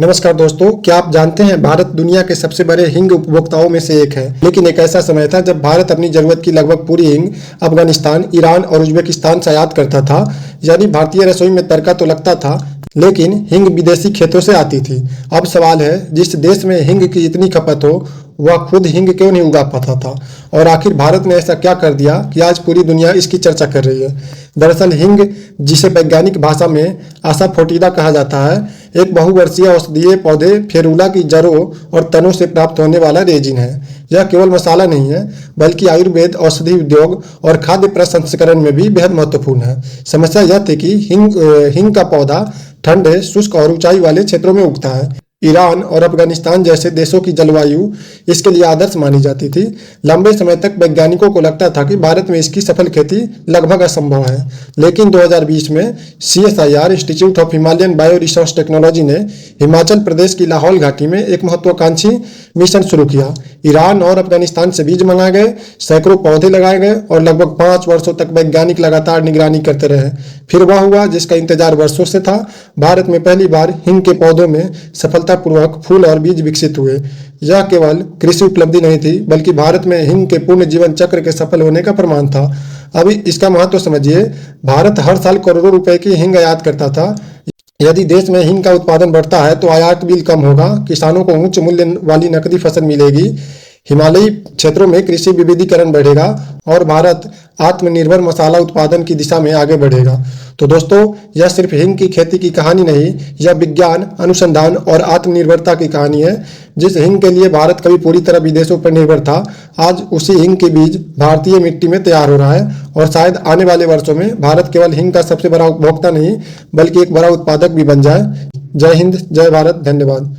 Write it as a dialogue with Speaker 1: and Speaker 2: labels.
Speaker 1: नमस्कार दोस्तों, क्या आप जानते हैं भारत दुनिया के सबसे बड़े हिंग उपभोक्ताओं में से एक है। लेकिन एक ऐसा समय था जब भारत अपनी जरूरत की लगभग पूरी हिंग अफगानिस्तान, ईरान और उज्बेकिस्तान से आयात करता था। यानी भारतीय रसोई में तड़का तो लगता था, लेकिन हिंग विदेशी खेतों से आती थी। अब सवाल है, जिस देश में हिंग की इतनी खपत हो वह खुद हिंग क्यों नहीं उगा पाता था, और आखिर भारत ने ऐसा क्या कर दिया कि आज पूरी दुनिया इसकी चर्चा कर रही है। दरअसल हिंग, जिसे वैज्ञानिक भाषा में असाफोटिडा कहा जाता है, एक बहुवर्षीय औषधीय पौधे फेरुला की जड़ों और तनों से प्राप्त होने वाला रेजिन है। यह केवल मसाला नहीं है, बल्कि आयुर्वेद, औषधि उद्योग और खाद्य प्रसंस्करण में भी बेहद महत्वपूर्ण है। समस्या यह थी कि हिंग का पौधा ठंडे, शुष्क और ऊंचाई वाले क्षेत्रों में उगता है। ईरान और अफगानिस्तान जैसे देशों की जलवायु इसके लिए आदर्श मानी जाती थी। लंबे समय तक वैज्ञानिकों को लगता था कि भारत में इसकी सफल खेती लगभग असंभव है। लेकिन 2020 में CSIR institute of Himalayan bio resource technology ने हिमाचल प्रदेश की लाहौल घाटी में एक महत्वाकांक्षी मिशन शुरू किया। ईरान और अफगानिस्तान से बीज मंगाए गए, सैकड़ों पौधे लगाए गए और लगभग 5 वर्षों तक वैज्ञानिक लगातार निगरानी करते रहे। फिर वह हुआ जिसका इंतजार वर्षों से था। भारत में पहली बार हिंग के पौधों में सफलतापूर्वक फूल और बीज विकसित हुए। यह केवल कृषि उपलब्धि नहीं थी, बल्कि भारत में हिंग के पूर्ण जीवन चक्र के सफल होने का प्रमाण था। अभी इसका महत्व समझिए। भारत हर साल करोड़ों रुपए की हिंग आयात करता था। यदि देश में हिंग का उत्पादन बढ़ता है तो आयात बिल कम होगा, किसानों को उच्च मूल्य वाली नकदी फसल मिलेगी, हिमालयी क्षेत्रों में कृषि विविधीकरण बढ़ेगा और भारत आत्मनिर्भर मसाला उत्पादन की दिशा में आगे बढ़ेगा। तो दोस्तों, यह सिर्फ हिंग की खेती की कहानी नहीं, यह विज्ञान, अनुसंधान और आत्मनिर्भरता की कहानी है। जिस हिंग के लिए भारत कभी पूरी तरह विदेशों पर निर्भर था, आज उसी हिंग के बीज भारतीय मिट्टी में तैयार हो रहा है। और शायद आने वाले वर्षों में भारत केवल हिंग का सबसे बड़ा उपभोक्ता नहीं, बल्कि एक बड़ा उत्पादक भी बन जाए। जय हिंद, जय भारत, धन्यवाद।